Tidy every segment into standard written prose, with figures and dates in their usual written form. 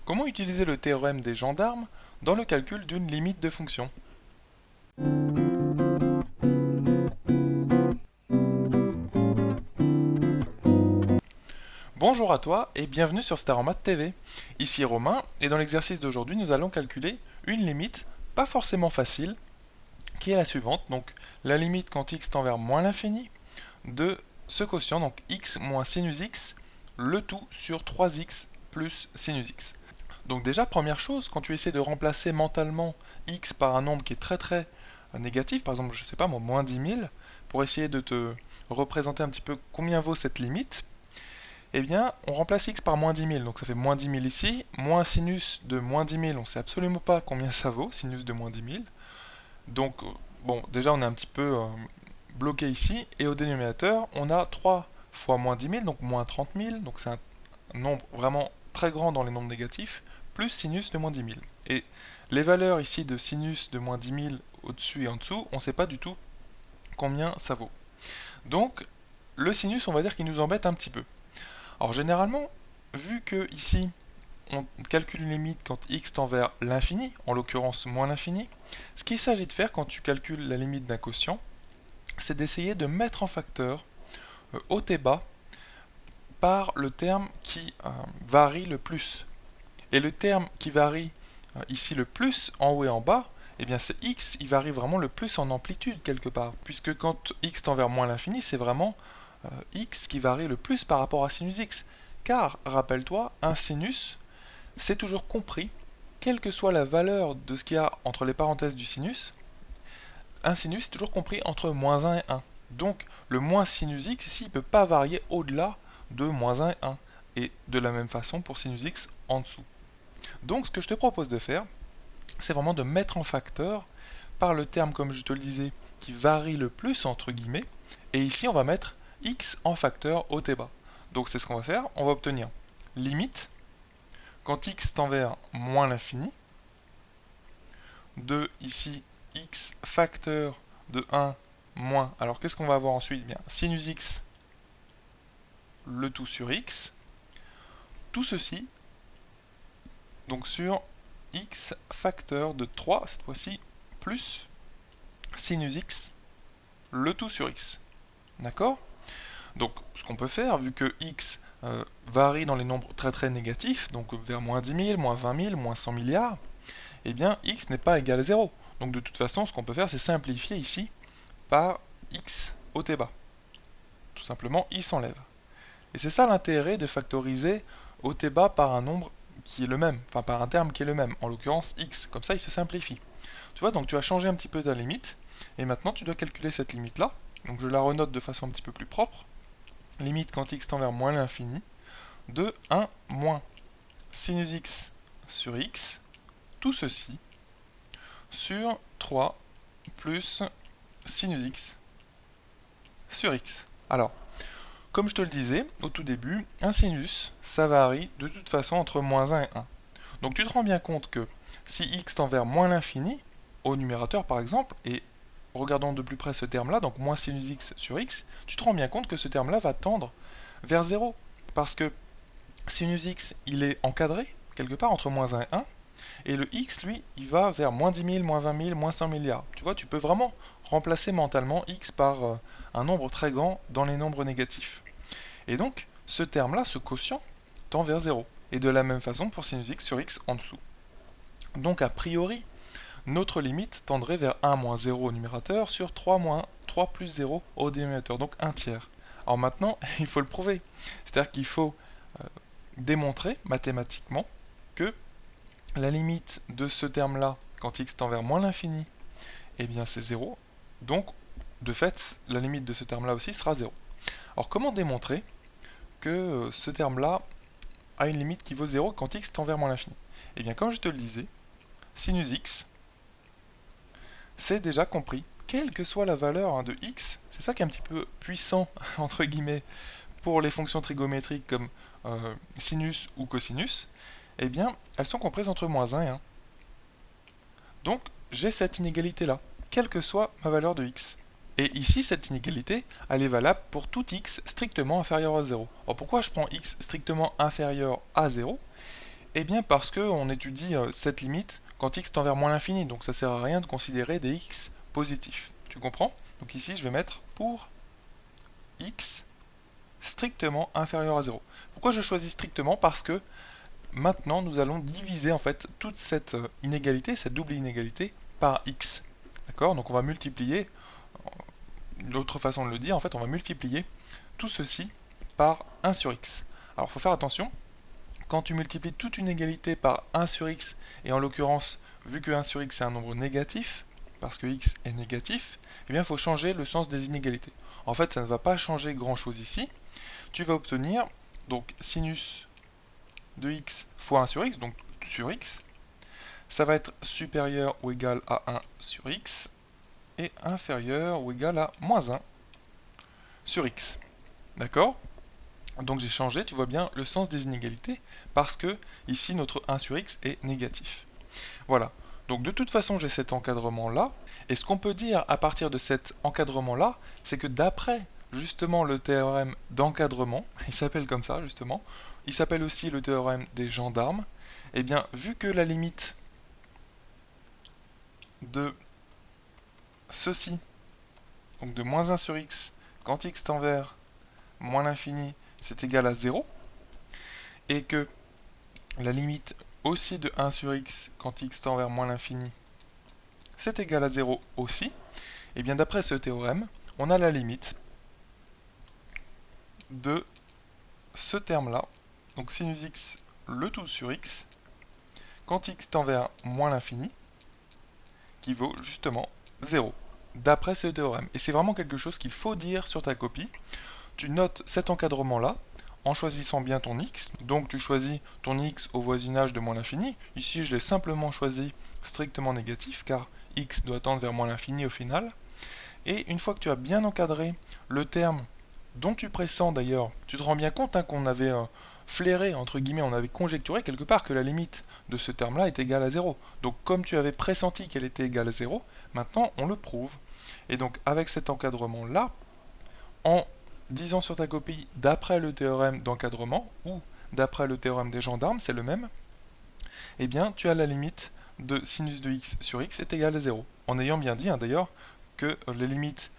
Comment utiliser le théorème des gendarmes dans le calcul d'une limite de fonction? Bonjour à toi et bienvenue sur Star en Maths TV. Ici Romain et dans l'exercice d'aujourd'hui nous allons calculer une limite pas forcément facile qui est la suivante. Donc la limite quand x tend vers moins l'infini de ce quotient, donc x moins sinus x, le tout sur 3x plus sinus x. Donc déjà, première chose, quand tu essaies de remplacer mentalement x par un nombre qui est très négatif, par exemple, je sais pas moi, moins 10 000, pour essayer de te représenter un petit peu combien vaut cette limite, eh bien, on remplace x par moins 10 000, donc ça fait moins 10 000 ici, moins sinus de moins 10 000, on sait absolument pas combien ça vaut, sinus de moins 10 000. Donc, bon, déjà on est un petit peu bloqué ici, et au dénominateur, on a 3 fois moins 10 000, donc moins 30 000, donc c'est un nombre vraiment très grand dans les nombres négatifs, plus sinus de moins 10 000. Et les valeurs ici de sinus de moins 10 000 au-dessus et en dessous, on ne sait pas du tout combien ça vaut. Donc, le sinus, on va dire qu'il nous embête un petit peu. Alors généralement, vu que ici, on calcule une limite quand x tend vers l'infini, en l'occurrence moins l'infini, ce qu'il s'agit de faire quand tu calcules la limite d'un quotient, c'est d'essayer de mettre en facteur haut et bas par le terme qui varie le plus. Et le terme qui varie ici le plus en haut et en bas, eh bien c'est x, il varie vraiment le plus en amplitude quelque part, puisque quand x tend vers moins l'infini, c'est vraiment x qui varie le plus par rapport à sinus x. Car, rappelle-toi, un sinus, c'est toujours compris, quelle que soit la valeur de ce qu'il y a entre les parenthèses du sinus, un sinus est toujours compris entre moins 1 et 1. Donc, le moins sinus x ici, il ne peut pas varier au-delà de moins 1 et 1. Et de la même façon pour sinus x en dessous. Donc, ce que je te propose de faire, c'est vraiment de mettre en facteur par le terme, comme je te le disais, qui varie le plus, entre guillemets. Et ici, on va mettre x en facteur haut et bas. Donc, c'est ce qu'on va faire. On va obtenir limite, quand x tend vers moins l'infini, de ici x facteur de 1 moins. Alors, qu'est-ce qu'on va avoir ensuite? Bien, sinus x, le tout sur x. Tout ceci, donc sur x facteur de 3, cette fois-ci, plus sinus x, le tout sur x. D'accord? Donc, ce qu'on peut faire, vu que x varie dans les nombres très négatifs, donc vers moins 10 000, moins 20 000, moins 100 milliards, eh bien, x n'est pas égal à 0. Donc, de toute façon, ce qu'on peut faire, c'est simplifier ici par x haut et bas. Tout simplement, i s'enlève. Et c'est ça l'intérêt de factoriser haut et bas par un nombre qui est le même, enfin par un terme qui est le même, en l'occurrence x, comme ça il se simplifie. Tu vois, donc tu as changé un petit peu ta limite, et maintenant tu dois calculer cette limite-là, donc je la renote de façon un petit peu plus propre, limite quand x tend vers moins l'infini, de 1 moins sinus x sur x, tout ceci, sur 3 plus sinus x sur x. Alors, comme je te le disais au tout début, un sinus, ça varie de toute façon entre moins 1 et 1. Donc tu te rends bien compte que si x tend vers moins l'infini, au numérateur par exemple, et regardons de plus près ce terme-là, donc moins sinus x sur x, tu te rends bien compte que ce terme-là va tendre vers 0. Parce que sinus x, il est encadré, quelque part, entre moins 1 et 1, et le x, lui, il va vers moins 10 000, moins 20 000, moins 100 milliards. Tu vois, tu peux vraiment remplacer mentalement x par un nombre très grand dans les nombres négatifs. Et donc, ce terme-là, ce quotient, tend vers 0. Et de la même façon pour sinus x sur x en dessous. Donc, a priori, notre limite tendrait vers 1 moins 0 au numérateur sur 3 moins 3 plus 0 au dénominateur, donc 1 tiers. Alors maintenant, il faut le prouver. C'est-à-dire qu'il faut démontrer mathématiquement que la limite de ce terme-là, quand x tend vers moins l'infini, eh bien c'est 0. Donc, de fait, la limite de ce terme-là aussi sera 0. Alors, comment démontrer que ce terme-là a une limite qui vaut 0 quand x tend vers moins l'infini? Eh bien, comme je te le disais, sinus x, c'est déjà compris, quelle que soit la valeur de x, c'est ça qui est un petit peu puissant, entre guillemets, pour les fonctions trigonométriques comme sinus ou cosinus, eh bien, elles sont comprises entre moins 1 et 1. Donc, j'ai cette inégalité-là, quelle que soit ma valeur de x. Et ici, cette inégalité, elle est valable pour tout x strictement inférieur à 0. Alors pourquoi je prends x strictement inférieur à 0? Eh bien parce qu'on étudie cette limite quand x tend vers moins l'infini, donc ça sert à rien de considérer des x positifs. Tu comprends? Donc ici je vais mettre pour x strictement inférieur à 0. Pourquoi je choisis strictement? Parce que maintenant nous allons diviser en fait toute cette inégalité, cette double inégalité, par x. D'accord? Donc on va multiplier, une autre façon de le dire, en fait on va multiplier tout ceci par 1 sur x. Alors il faut faire attention, quand tu multiplies toute une égalité par 1 sur x, et en l'occurrence, vu que 1 sur x est un nombre négatif, parce que x est négatif, eh bien il faut changer le sens des inégalités. En fait, ça ne va pas changer grand chose ici. Tu vas obtenir donc sinus de x fois 1 sur x, donc sur x, ça va être supérieur ou égal à 1 sur x, et inférieur ou égal à moins 1 sur x. D'accord? Donc j'ai changé, tu vois bien, le sens des inégalités, parce que ici notre 1 sur x est négatif. Voilà. Donc de toute façon j'ai cet encadrement-là, et ce qu'on peut dire à partir de cet encadrement-là, c'est que d'après justement le théorème d'encadrement, il s'appelle comme ça justement, il s'appelle aussi le théorème des gendarmes, et bien vu que la limite de ceci, donc de moins 1 sur x, quand x tend vers moins l'infini, c'est égal à 0, et que la limite aussi de 1 sur x quand x tend vers moins l'infini, c'est égal à 0 aussi, et bien d'après ce théorème, on a la limite de ce terme-là, donc sinus x le tout sur x, quand x tend vers moins l'infini, qui vaut justement 0, d'après ce théorème. Et c'est vraiment quelque chose qu'il faut dire sur ta copie. Tu notes cet encadrement-là, en choisissant bien ton x, donc tu choisis ton x au voisinage de moins l'infini. Ici, je l'ai simplement choisi strictement négatif, car x doit tendre vers moins l'infini au final. Et une fois que tu as bien encadré le terme dont tu pressens d'ailleurs, tu te rends bien compte hein, qu'on avait flairé, entre guillemets, on avait conjecturé quelque part que la limite de ce terme-là est égale à 0. Donc comme tu avais pressenti qu'elle était égale à 0, maintenant on le prouve. Et donc avec cet encadrement-là, en disant sur ta copie d'après le théorème d'encadrement ou d'après le théorème des gendarmes, c'est le même, eh bien tu as la limite de sinus de x sur x est égale à 0. En ayant bien dit hein, d'ailleurs que les limites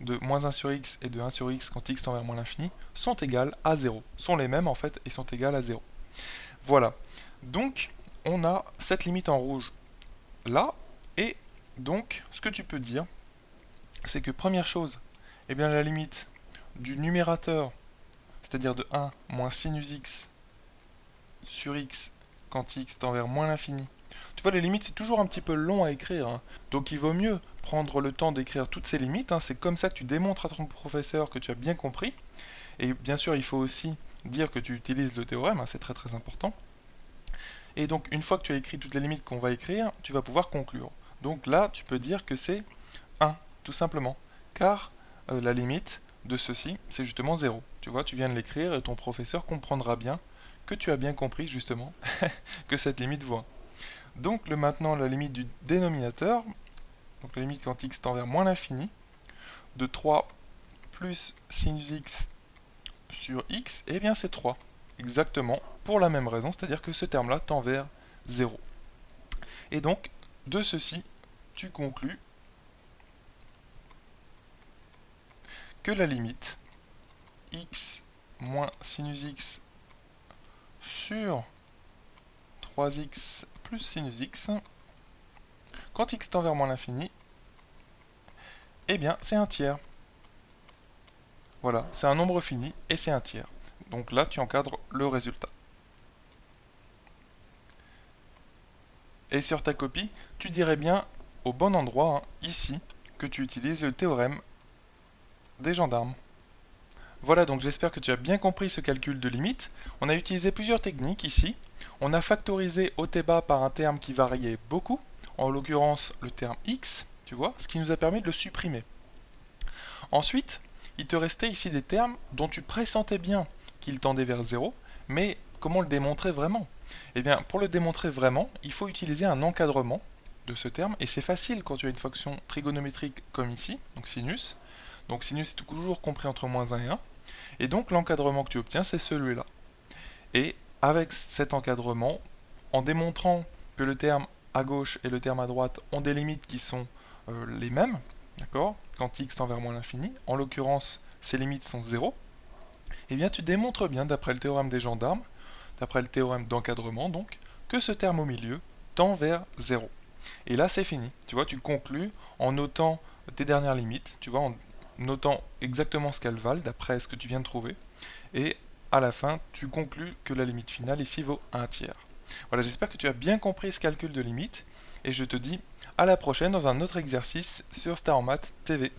de moins 1 sur x et de 1 sur x quand x tend vers moins l'infini sont égales à 0. Sont les mêmes en fait et sont égales à 0. Voilà. Donc on a cette limite en rouge là, et donc ce que tu peux dire, c'est que première chose, eh bien la limite du numérateur, c'est-à-dire de 1 moins sinus x sur x quand x tend vers moins l'infini. Tu vois, les limites, c'est toujours un petit peu long à écrire, hein. Donc il vaut mieux prendre le temps d'écrire toutes ces limites, hein. C'est comme ça que tu démontres à ton professeur que tu as bien compris. Et bien sûr, il faut aussi dire que tu utilises le théorème, hein, c'est très très important. Et donc, une fois que tu as écrit toutes les limites qu'on va écrire, tu vas pouvoir conclure. Donc là, tu peux dire que c'est 1, tout simplement. Car la limite de ceci, c'est justement 0. Tu vois, tu viens de l'écrire et ton professeur comprendra bien que tu as bien compris justement que cette limite vaut 1. Donc maintenant, la limite du dénominateur, donc la limite quand x tend vers moins l'infini, de 3 plus sinus x sur x, eh bien c'est 3. Exactement, pour la même raison, c'est-à-dire que ce terme-là tend vers 0. Et donc, de ceci, tu conclus que la limite x moins sinus x sur 3x plus sinus x, quand x tend vers moins l'infini, eh bien c'est un tiers. Voilà, c'est un nombre fini et c'est un tiers. Donc là, tu encadres le résultat. Et sur ta copie, tu dirais bien au bon endroit, hein, ici, que tu utilises le théorème des gendarmes. Voilà, donc j'espère que tu as bien compris ce calcul de limite. On a utilisé plusieurs techniques ici. On a factorisé haut et bas par un terme qui variait beaucoup, en l'occurrence le terme x, tu vois, ce qui nous a permis de le supprimer. Ensuite, il te restait ici des termes dont tu pressentais bien qu'ils tendaient vers 0, mais comment le démontrer vraiment? Eh bien, pour le démontrer vraiment, il faut utiliser un encadrement de ce terme, et c'est facile quand tu as une fonction trigonométrique comme ici, donc sinus. Donc sinus est toujours compris entre moins 1 et 1, et donc l'encadrement que tu obtiens, c'est celui-là. Et avec cet encadrement, en démontrant que le terme à gauche et le terme à droite ont des limites qui sont les mêmes, d'accord, quand x tend vers moins l'infini, en l'occurrence ces limites sont 0, et bien tu démontres bien, d'après le théorème des gendarmes, d'après le théorème d'encadrement donc, que ce terme au milieu tend vers 0. Et là c'est fini, tu vois, tu conclus en notant tes dernières limites, tu vois, en notant exactement ce qu'elles valent d'après ce que tu viens de trouver, et à la fin tu conclus que la limite finale ici vaut 1 tiers. Voilà, j'espère que tu as bien compris ce calcul de limite, et je te dis à la prochaine dans un autre exercice sur Star en Maths TV.